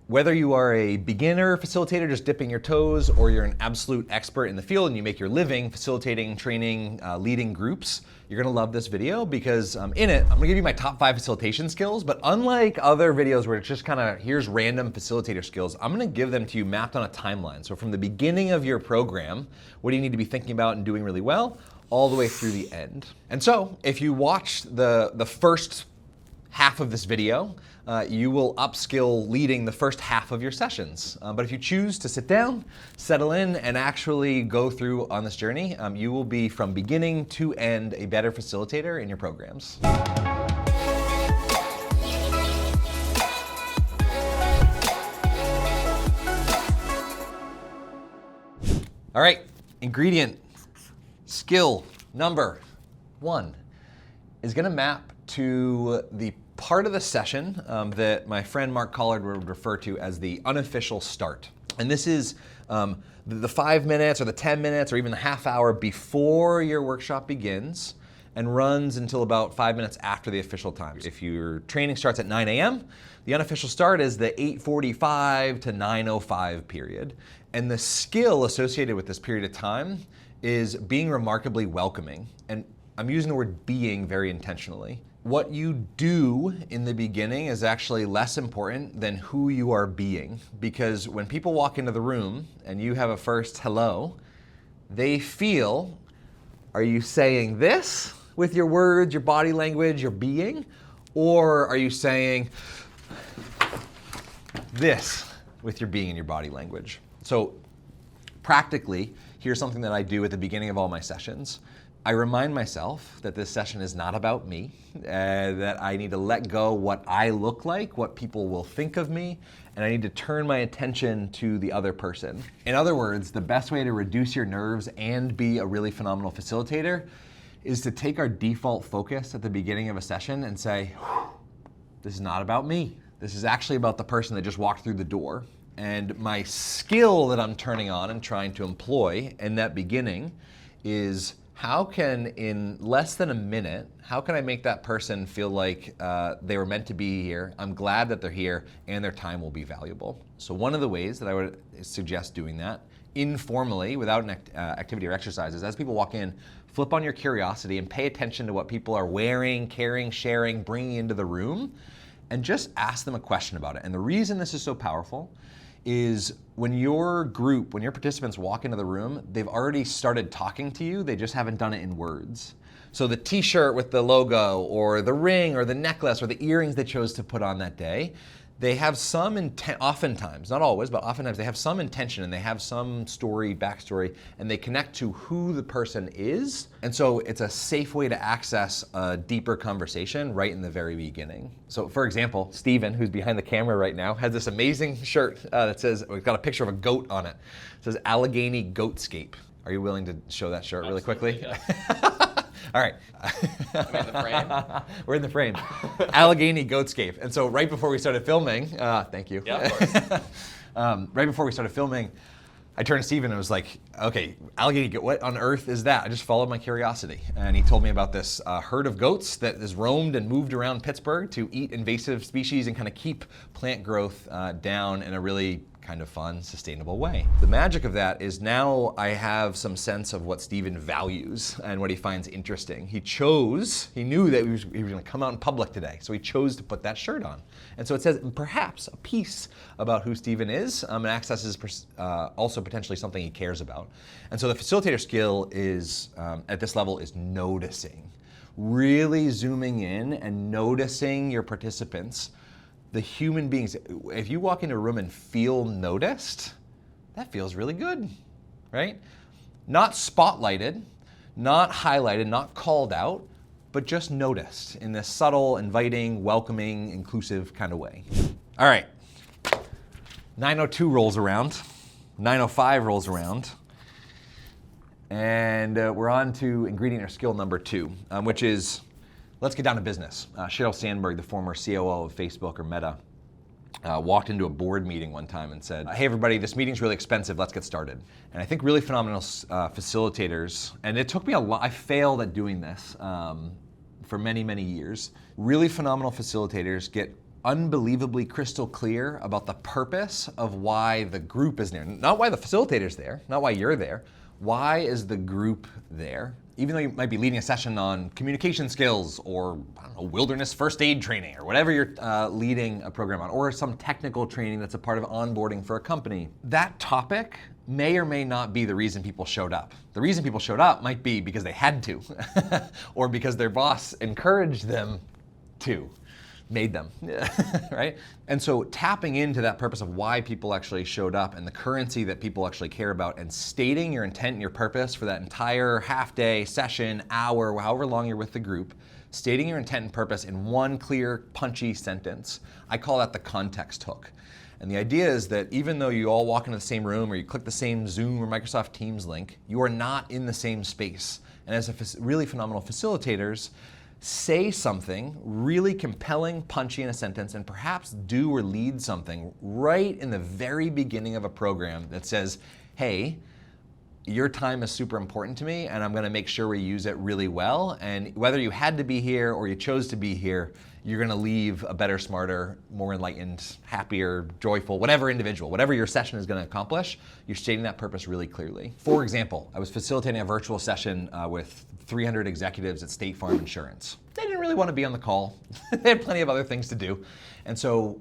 Whether you are a beginner facilitator just dipping your toes, or you're an absolute expert in the field and you make your living facilitating, training, leading groups, you're gonna love this video because in it, I'm gonna give you my top 5 facilitation skills, but unlike other videos where it's just kinda, here's random facilitator skills, I'm gonna give them to you mapped on a timeline. So from the beginning of your program, what do you need to be thinking about and doing really well, all the way through the end. And so if you watched the first half of this video, you will upskill leading the first half of your sessions. But if you choose to sit down, settle in, and actually go through on this journey, you will be from beginning to end a better facilitator in your programs. All right, ingredient, skill number 1 is gonna map to the part of the session that my friend Mark Collard would refer to as the unofficial start. And this is the 5 minutes or the 10 minutes or even the half hour before your workshop begins and runs until about 5 minutes after the official time. If your training starts at 9 a.m., the unofficial start is the 8:45 to 9:05 period. And the skill associated with this period of time is being remarkably welcoming. And I'm using the word being very intentionally. What you do in the beginning is actually less important than who you are being, because when people walk into the room and you have a first hello, they feel, are you saying this with your words, your body language, your being, or are you saying this with your being and your body language? So practically, here's something that I do at the beginning of all my sessions. I remind myself that this session is not about me, that I need to let go what I look like, what people will think of me, and I need to turn my attention to the other person. In other words, the best way to reduce your nerves and be a really phenomenal facilitator is to take our default focus at the beginning of a session and say, this is not about me. This is actually about the person that just walked through the door. And my skill that I'm turning on and trying to employ in that beginning is, how can, in less than a minute, how can I make that person feel like they were meant to be here, I'm glad that they're here, and their time will be valuable? So one of the ways that I would suggest doing that, informally, without an activity or exercise, is as people walk in, flip on your curiosity and pay attention to what people are wearing, carrying, sharing, bringing into the room, and just ask them a question about it. And the reason this is so powerful is when your group, when your participants walk into the room, they've already started talking to you, they just haven't done it in words. So the t-shirt with the logo, or the ring, or the necklace, or the earrings they chose to put on that day, they have some intent, oftentimes, not always, but oftentimes they have some intention and they have some story, backstory, and they connect to who the person is. And so it's a safe way to access a deeper conversation right in the very beginning. So for example, Steven, who's behind the camera right now, has this amazing shirt that says, it's got a picture of a goat on it. It says Allegheny Goatscape. Are you willing to show that shirt really quickly? Yeah. All right. I'm in the frame. We're in the frame. Allegheny Goatscape. And so right before we started filming, thank you. Yeah, of course. Right before we started filming, I turned to Steven and was like, okay, Allegheny goat, what on earth is that? I just followed my curiosity. And he told me about this herd of goats that has roamed and moved around Pittsburgh to eat invasive species and kind of keep plant growth down in a really kind of fun, sustainable way. The magic of that is now I have some sense of what Steven values and what he finds interesting. He knew that he was gonna come out in public today, so he chose to put that shirt on. And so it says perhaps a piece about who Steven is, and access is also potentially something he cares about. And so the facilitator skill is, at this level, is noticing. Really zooming in and noticing your participants, the human beings. If you walk into a room and feel noticed, that feels really good, right? Not spotlighted, not highlighted, not called out, but just noticed in this subtle, inviting, welcoming, inclusive kind of way. All right, 9:02 rolls around, 9:05 rolls around, and we're on to ingredient or skill number 2, which is, let's get down to business. Sheryl Sandberg, the former COO of Facebook or Meta, walked into a board meeting one time and said, hey everybody, this meeting's really expensive, let's get started. And I think really phenomenal facilitators, and it took me a lot, I failed at doing this for many, many years. Really phenomenal facilitators get unbelievably crystal clear about the purpose of why the group is there. Not why the facilitator's there, not why you're there. Why is the group there? Even though you might be leading a session on communication skills or, I don't know, wilderness first aid training or whatever you're leading a program on, or some technical training that's a part of onboarding for a company, that topic may or may not be the reason people showed up. The reason people showed up might be because they had to, or because their boss encouraged them to, made them, right? And so tapping into that purpose of why people actually showed up and the currency that people actually care about, and stating your intent and your purpose for that entire half day, session, hour, however long you're with the group, stating your intent and purpose in one clear, punchy sentence. I call that the context hook. And the idea is that even though you all walk into the same room or you click the same Zoom or Microsoft Teams link, you are not in the same space. And as really phenomenal facilitators, say something really compelling, punchy in a sentence, and perhaps do or lead something right in the very beginning of a program that says, hey, your time is super important to me and I'm gonna make sure we use it really well. And whether you had to be here or you chose to be here, you're gonna leave a better, smarter, more enlightened, happier, joyful, whatever individual, whatever your session is gonna accomplish, you're stating that purpose really clearly. For example, I was facilitating a virtual session with 300 executives at State Farm Insurance. They didn't really want to be on the call. They had plenty of other things to do. And so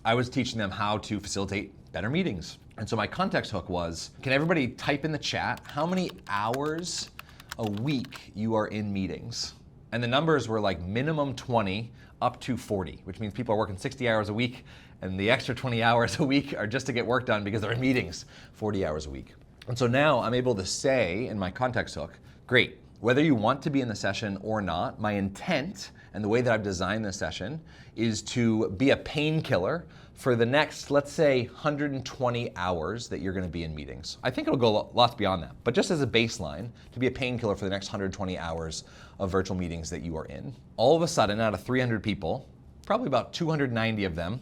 I was teaching them how to facilitate better meetings. And so my context hook was, can everybody type in the chat how many hours a week you are in meetings? And the numbers were like minimum 20 up to 40, which means people are working 60 hours a week and the extra 20 hours a week are just to get work done because they're in meetings 40 hours a week. And so now I'm able to say in my context hook, great, whether you want to be in the session or not, my intent and the way that I've designed this session is to be a painkiller for the next, let's say, 120 hours that you're going to be in meetings. I think it'll go lots beyond that, but just as a baseline, to be a painkiller for the next 120 hours of virtual meetings that you are in. All of a sudden, out of 300 people, probably about 290 of them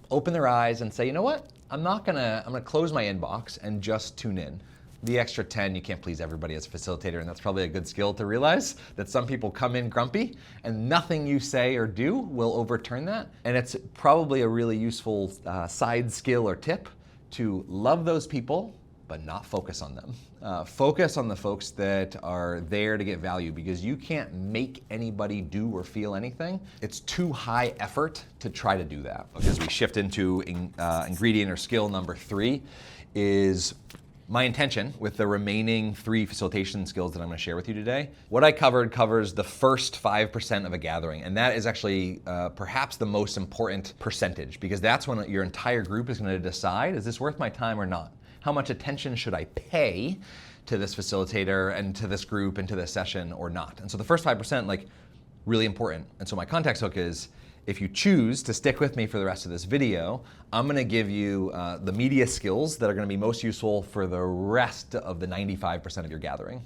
open their eyes and say, you know what? I'm gonna close my inbox and just tune in. The extra 10, you can't please everybody as a facilitator, and that's probably a good skill to realize, that some people come in grumpy and nothing you say or do will overturn that. And it's probably a really useful side skill or tip to love those people, but not focus on them. Focus on the folks that are there to get value, because you can't make anybody do or feel anything. It's too high effort to try to do that. As we shift into ingredient or skill number 3 is my intention with the remaining 3 facilitation skills that I'm going to share with you today. What I covered covers the first 5% of a gathering, and that is actually perhaps the most important percentage, because that's when your entire group is going to decide, is this worth my time or not? How much attention should I pay to this facilitator and to this group and to this session or not? And so the first 5%, like, really important. And so my context hook is, if you choose to stick with me for the rest of this video, I'm gonna give you the media skills that are gonna be most useful for the rest of the 95% of your gathering.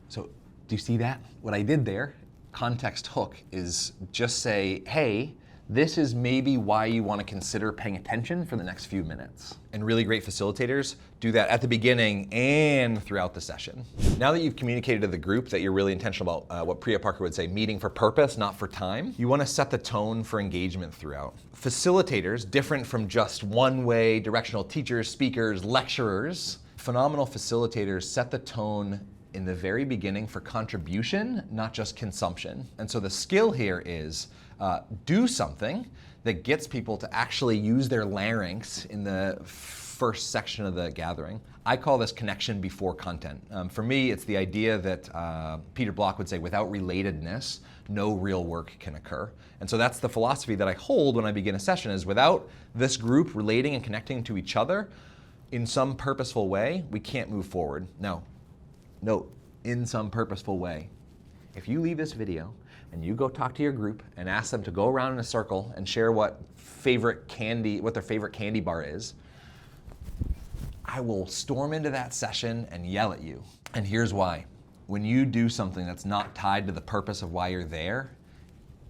So do you see that? What I did there, context hook, is just say, hey, this is maybe why you want to consider paying attention for the next few minutes. And really great facilitators do that at the beginning and throughout the session. Now that you've communicated to the group that you're really intentional about what Priya Parker would say, meeting for purpose, not for time, you want to set the tone for engagement throughout. Facilitators, different from just one-way directional teachers, speakers, lecturers, phenomenal facilitators set the tone in the very beginning for contribution, not just consumption. And so the skill here is do something that gets people to actually use their larynx in the first section of the gathering. I call this connection before content. For me, it's the idea that Peter Block would say, without relatedness, no real work can occur. And so that's the philosophy that I hold when I begin a session, is without this group relating and connecting to each other in some purposeful way, we can't move forward. Now, note, in some purposeful way. If you leave this video and you go talk to your group and ask them to go around in a circle and share what their favorite candy bar is, I will storm into that session and yell at you. And here's why. When you do something that's not tied to the purpose of why you're there,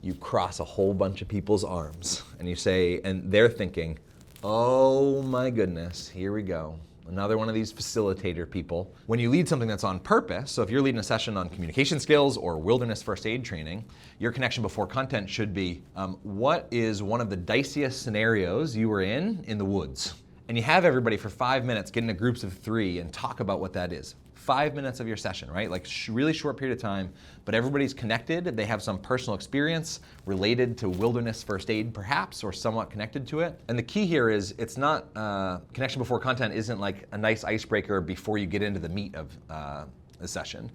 you cross a whole bunch of people's arms and you say, and they're thinking, oh my goodness, here we go. another one of these facilitator people. When you lead something that's on purpose, so if you're leading a session on communication skills or wilderness first aid training, your connection before content should be, what is one of the diciest scenarios you were in the woods? And you have everybody for 5 minutes get into groups of 3 and talk about what that is. 5 minutes of your session, right? Like really short period of time, but everybody's connected. They have some personal experience related to wilderness first aid perhaps, or somewhat connected to it. And the key here is it's not, connection before content isn't like a nice icebreaker before you get into the meat of the session.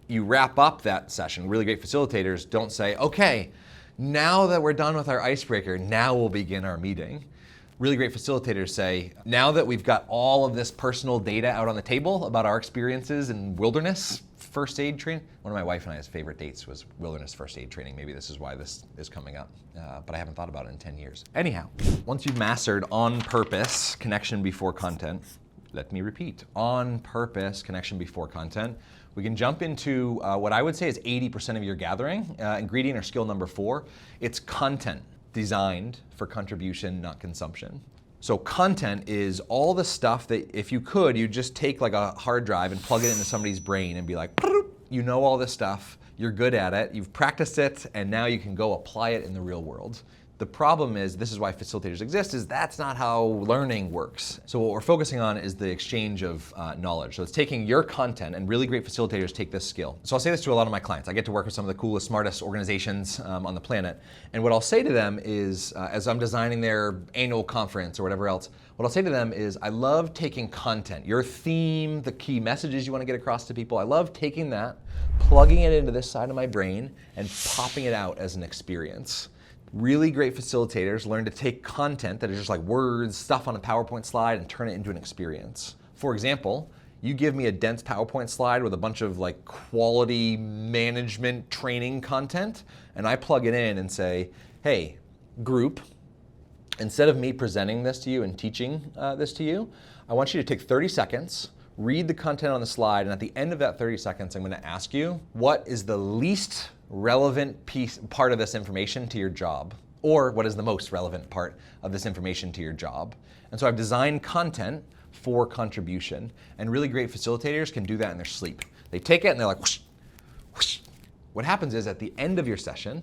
You wrap up that session. Really great facilitators don't say, okay, now that we're done with our icebreaker, now we'll begin our meeting. Really great facilitators say, now that we've got all of this personal data out on the table about our experiences in wilderness first aid training. One of my wife and I's favorite dates was wilderness first aid training. Maybe this is why this is coming up, but I haven't thought about it in 10 years. Anyhow, once you've mastered on purpose connection before content, let me repeat, on purpose connection before content, we can jump into what I would say is 80% of your gathering. Ingredient or skill number 4, it's content. Designed for contribution, not consumption. So content is all the stuff that if you could, you'd just take like a hard drive and plug it into somebody's brain and be like, you know all this stuff, you're good at it, you've practiced it, and now you can go apply it in the real world. The problem is, this is why facilitators exist, is that's not how learning works. So what we're focusing on is the exchange of knowledge. So it's taking your content, and really great facilitators take this skill. So I'll say this to a lot of my clients. I get to work with some of the coolest, smartest organizations on the planet. And what I'll say to them is, as I'm designing their annual conference or whatever else, what I'll say to them is, I love taking content, your theme, the key messages you want to get across to people. I love taking that, plugging it into this side of my brain, and popping it out as an experience. Really great facilitators learn to take content that is just like words, stuff on a PowerPoint slide, and turn it into an experience. For example, you give me a dense PowerPoint slide with a bunch of like quality management training content, and I plug it in and say, hey, group, instead of me presenting this to you and teaching this to you, I want you to take 30 seconds, read the content on the slide, and at the end of that 30 seconds, I'm going to ask you, what is the least relevant part of this information to your job? Or what is the most relevant part of this information to your job? And so I've designed content for contribution, and really great facilitators can do that in their sleep. They take it and they're like, whoosh, whoosh. What happens is at the end of your session,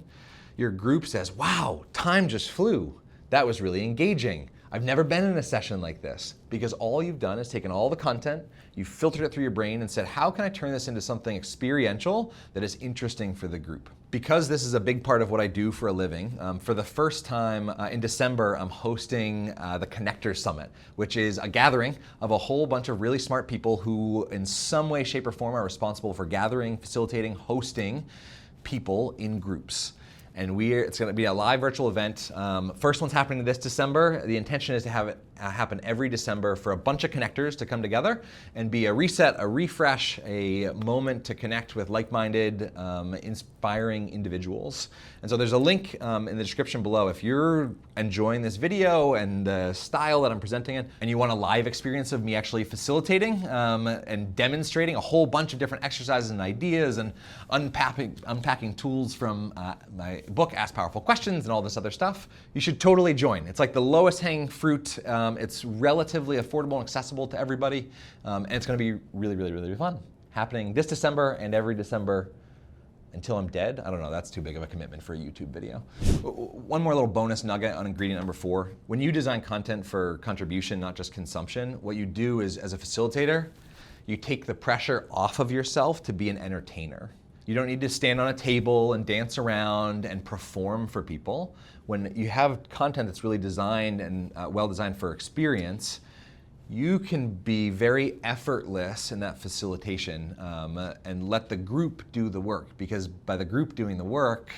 your group says, wow, time just flew. That was really engaging. I've never been in a session like this, because all you've done is taken all the content, you've filtered it through your brain and said, how can I turn this into something experiential that is interesting for the group? Because this is a big part of what I do for a living, for the first time in December, I'm hosting the Connectors Summit, which is a gathering of a whole bunch of really smart people who in some way, shape, or form are responsible for gathering, facilitating, hosting people in groups. And it's going to be a live virtual event. First one's happening this December. The intention is to have it happen every December for a bunch of connectors to come together and be a reset, a refresh, a moment to connect with like-minded, inspiring individuals. And so there's a link in the description below. If you're enjoying this video and the style that I'm presenting it, and you want a live experience of me actually facilitating and demonstrating a whole bunch of different exercises and ideas and unpacking tools from my book, Ask Powerful Questions, and all this other stuff, you should totally join. It's like the lowest hanging fruit. It's relatively affordable and accessible to everybody, and it's going to be really, really, really fun. Happening this December and every December until I'm dead. I don't know, that's too big of a commitment for a YouTube video. One more little bonus nugget on ingredient number 4. When you design content for contribution, not just consumption, what you do is, as a facilitator, you take the pressure off of yourself to be an entertainer. You don't need to stand on a table and dance around and perform for people. When you have content that's really designed and well designed for experience, you can be very effortless in that facilitation and let the group do the work, because by the group doing the work,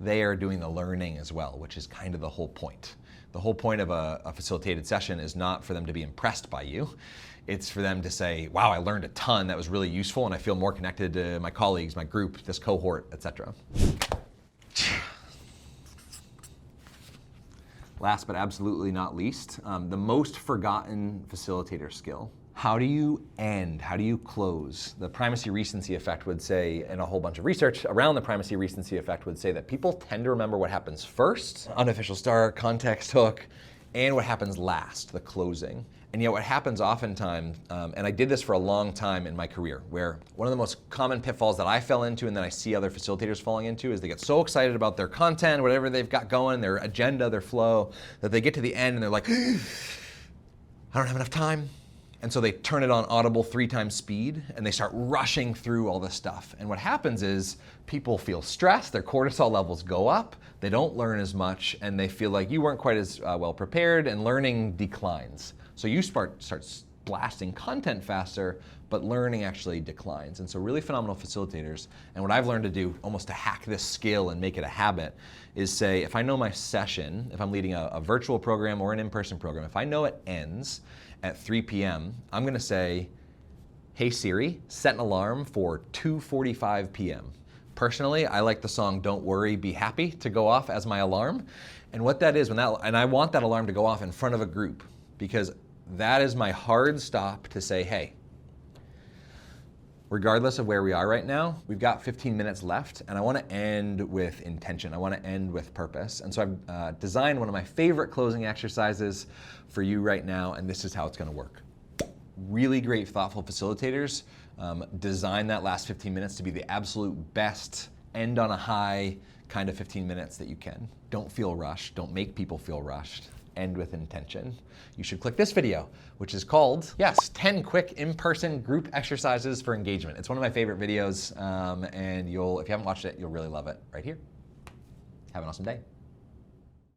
they are doing the learning as well, which is kind of the whole point. The whole point of a facilitated session is not for them to be impressed by you. It's for them to say, wow, I learned a ton, that was really useful, and I feel more connected to my colleagues, my group, this cohort, etc. Last but absolutely not least, the most forgotten facilitator skill. How do you end? How do you close? The primacy-recency effect would say, and a whole bunch of research around the primacy-recency effect would say that people tend to remember what happens first. Unofficial start, context hook, and what happens last, the closing. And yet what happens oftentimes, and I did this for a long time in my career, where one of the most common pitfalls that I fell into and then I see other facilitators falling into is they get so excited about their content, whatever they've got going, their agenda, their flow, that they get to the end and they're like, I don't have enough time. And so they turn it on audible 3 times speed and they start rushing through all this stuff. And what happens is people feel stressed, their cortisol levels go up, they don't learn as much, and they feel like you weren't quite as well prepared, and learning declines. So you start blasting content faster, but learning actually declines. And so really phenomenal facilitators, and what I've learned to do almost to hack this skill and make it a habit, is say, if I know my session, if I'm leading a virtual program or an in-person program, if I know it ends at 3 p.m., I'm gonna say, hey Siri, set an alarm for 2:45 p.m. Personally, I like the song Don't Worry, Be Happy to go off as my alarm. And what that is, and I want that alarm to go off in front of a group, because that is my hard stop to say, hey, regardless of where we are right now, we've got 15 minutes left, and I want to end with intention. I want to end with purpose. And so I've designed one of my favorite closing exercises for you right now, and this is how it's going to work. Really great, thoughtful facilitators design that last 15 minutes to be the absolute best, end on a high kind of 15 minutes that you can. Don't feel rushed. Don't make people feel rushed. End with intention. You should click this video, which is called, yes, 10 quick in-person group exercises for engagement. It's one of my favorite videos, and if you haven't watched it, you'll really love it right here. Have an awesome day.